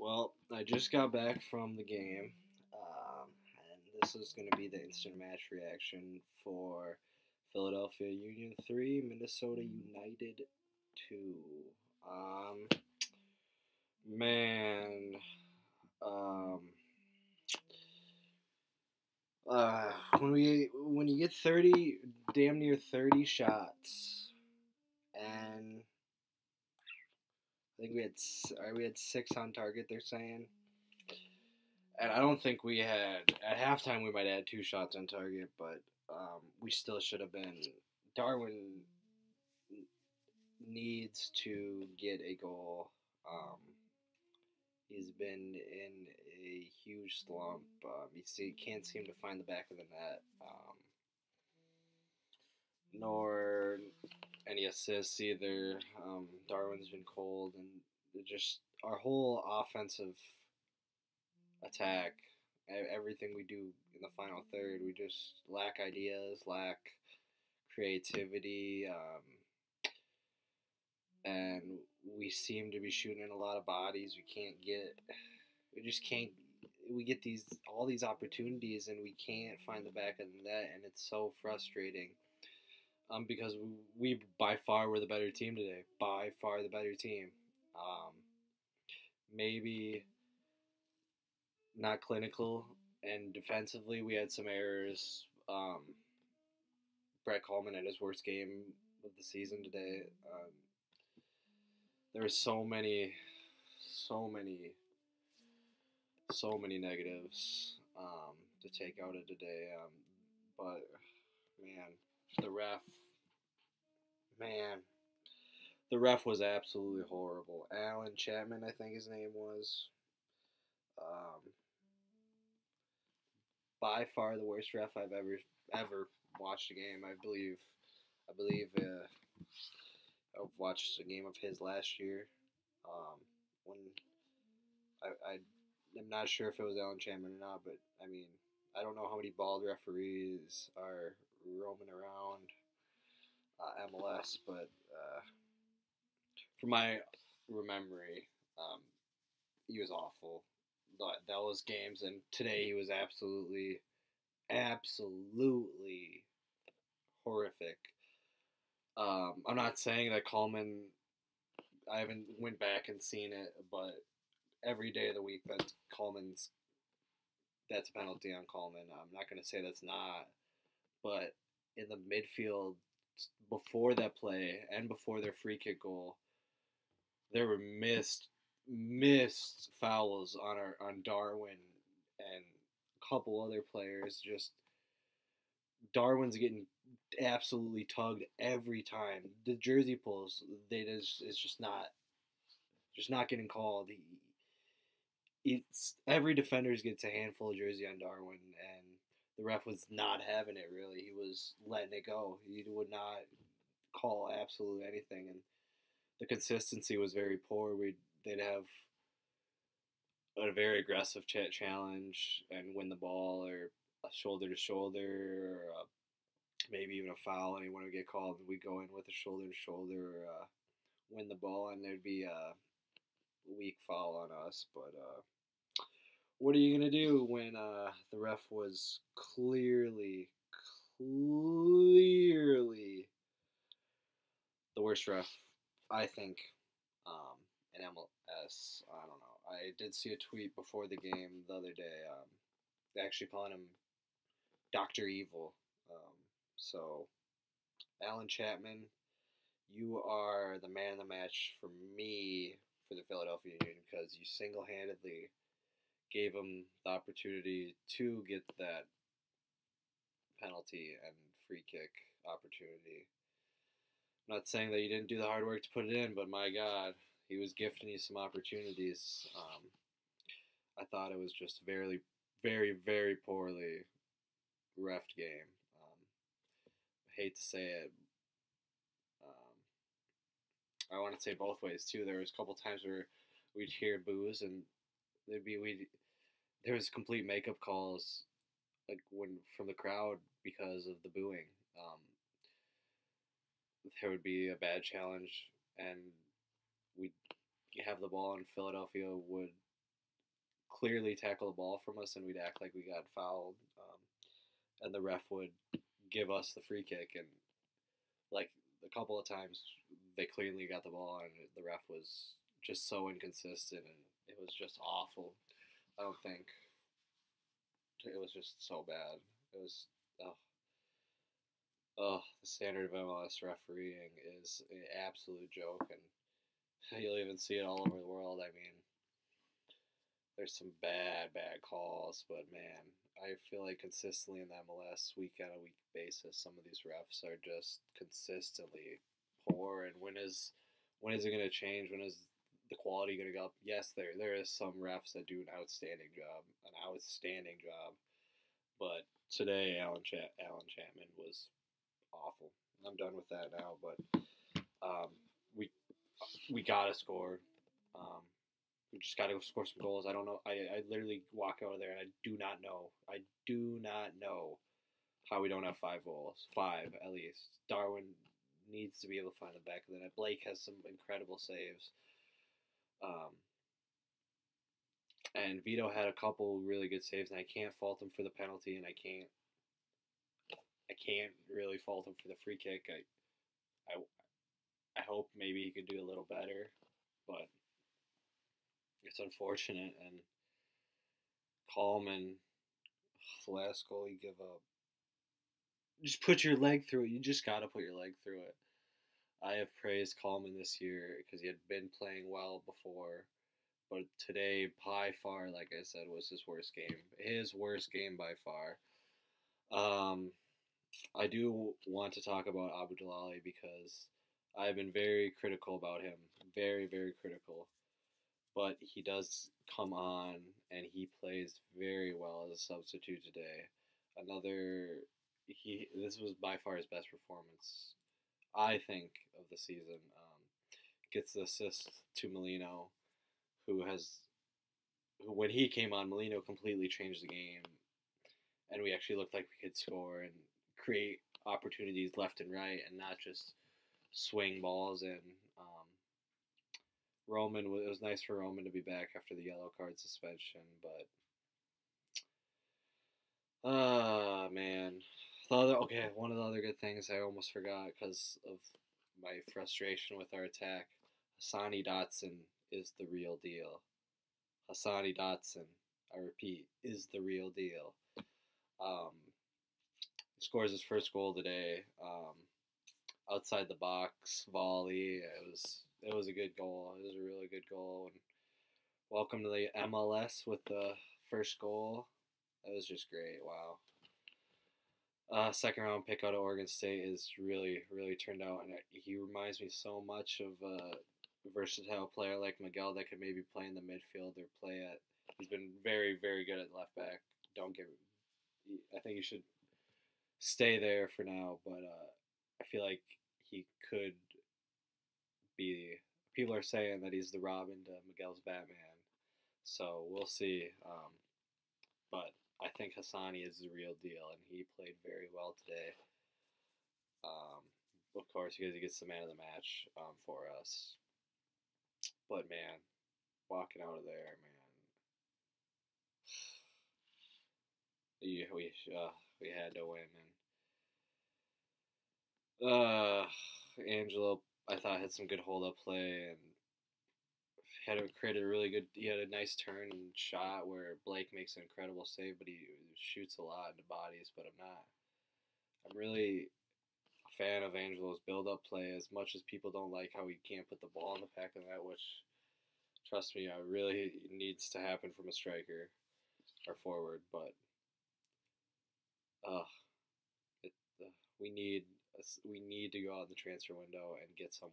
Well, I just got back from the game, and this is going to be the instant match reaction for Philadelphia Union 3, Minnesota United 2. Um, man, um, when you get 30, damn near 30 shots, and I think we had 6 on target. They're saying. And I don't think we had at halftime. We might add 2 shots on target, but we still should have been. Darwin needs to get a goal. He's been in a huge slump. Can't seem to find the back of the net, nor any assists either. Darwin's been cold, and just our whole offensive attack, everything we do in the final third, we just lack ideas, lack creativity, and we seem to be shooting in a lot of bodies. We just can't. We get all these opportunities, and we can't find the back of the net, and it's so frustrating. Because we by far were the better team today. By far the better team. Maybe not clinical, and defensively we had some errors. Brett Coleman had his worst game of the season today. There were so many negatives to take out of today. But man, the ref, man, the ref was absolutely horrible. Alan Chapman, I think his name was. By far the worst ref I've ever watched a game. I believe I've watched a game of his last year. When I'm not sure if it was Alan Chapman or not, but I mean, I don't know how many bald referees are roaming around MLS, but from my memory, he was awful. Those games, and today he was absolutely horrific. I'm not saying that Coleman. I haven't went back and seen it, but every day of the week that's a penalty on Coleman. I'm not going to say that's not, but in the midfield before that play and before their free kick goal, there were missed fouls on Darwin and a couple other players. Just Darwin's getting absolutely tugged every time. The jersey pulls, it's just not getting called. It's every defender gets a handful of jersey on Darwin, and the ref was not having it really. He was letting it go. He would not call absolutely anything, and the consistency was very poor. They'd have a very aggressive challenge and win the ball, or a shoulder to shoulder, or maybe even a foul, and anyone would get called, and we'd go in with a shoulder to shoulder, or win the ball, and there'd be a weak foul on us. But what are you gonna do when the ref was clearly the worst ref, I think, in MLS. I don't know. I did see a tweet before the game the other day. Actually calling him Dr. Evil. So, Alan Chapman, you are the man of the match for me for the Philadelphia Union, because you single-handedly gave him the opportunity to get that penalty and free kick opportunity. I'm not saying that you didn't do the hard work to put it in, but my God, he was gifting you some opportunities. I thought it was just very, very, very poorly reffed game. I hate to say it. I want to say both ways too. There was a couple times where we'd hear boos, and there was complete makeup calls, like from the crowd because of the booing. There would be a bad challenge, and we'd have the ball, and Philadelphia would clearly tackle the ball from us, and we'd act like we got fouled, and the ref would give us the free kick, and like a couple of times they clearly got the ball, and the ref was just so inconsistent, and it was just awful. I don't think it was just so bad. It was oh, the standard of MLS refereeing is an absolute joke, and you'll even see it all over the world. I mean, there's some bad calls, but man, I feel like consistently in the MLS, week on a week basis, some of these refs are just consistently poor. And when is it going to change? When is the quality going to go up? Yes, there is some refs that do an outstanding job. But today, Alan Chapman was awful. I'm done with that now. But we gotta score. We just got to score some goals. I don't know. I literally walk out of there and I do not know how we don't have 5 goals. 5 at least. Darwin needs to be able to find the back of the net. Blake has some incredible saves. And Vito had a couple really good saves, and I can't fault him for the penalty, and I can't really fault him for the free kick. I hope maybe he could do a little better, but it's unfortunate. And Coleman, the last goal he give up, just put your leg through it. You just got to put your leg through it. I have praised Coleman this year because he had been playing well before, but today, by far, like I said, was his worst game. His worst game by far. I do want to talk about Abu Jalali because I've been very critical about him. Very, very critical. But he does come on, and he plays very well as a substitute today. This was by far his best performance, I think, of the season. Gets the assist to Molino, who when he came on, Molino completely changed the game, and we actually looked like we could score and create opportunities left and right, and not just swing balls in. Roman, it was nice for Roman to be back after the yellow card suspension, but man, one of the other good things I almost forgot because of my frustration with our attack. Hassani Dotson is the real deal. Hassani Dotson, I repeat, is the real deal. Scores his first goal today. Outside the box volley. It was a good goal. It was a really good goal. And welcome to the MLS with the first goal. That was just great. Wow. Second round pick out of Oregon State is really, really turned out, and he reminds me so much of a versatile player like Miguel that could maybe play in the midfield or play at. He's been very, very good at left back. I think he should stay there for now, but I feel like he could be. People are saying that he's the Robin to Miguel's Batman, so we'll see. But I think Hassani is the real deal, and he played very well today. Of course, because he gets the man of the match for us. But man, walking out of there, man, we had to win, and Angelo, I thought, had some good hold up play and created a really good. He had a nice turn and shot where Blake makes an incredible save, but he shoots a lot into bodies. But I'm really a fan of Angelo's build up play. As much as people don't like how he can't put the ball in the back of the net, which, trust me, really needs to happen from a striker or forward. But we need to go out in the transfer window and get some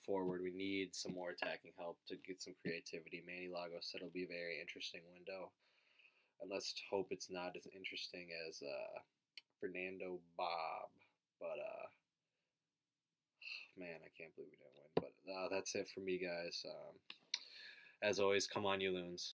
forward. We need some more attacking help to get some creativity. Manny Lagos said it'll be a very interesting window, and let's hope it's not as interesting as Fernando Bob. But man, I can't believe we didn't win. But that's it for me, guys. As always, come on, you loons.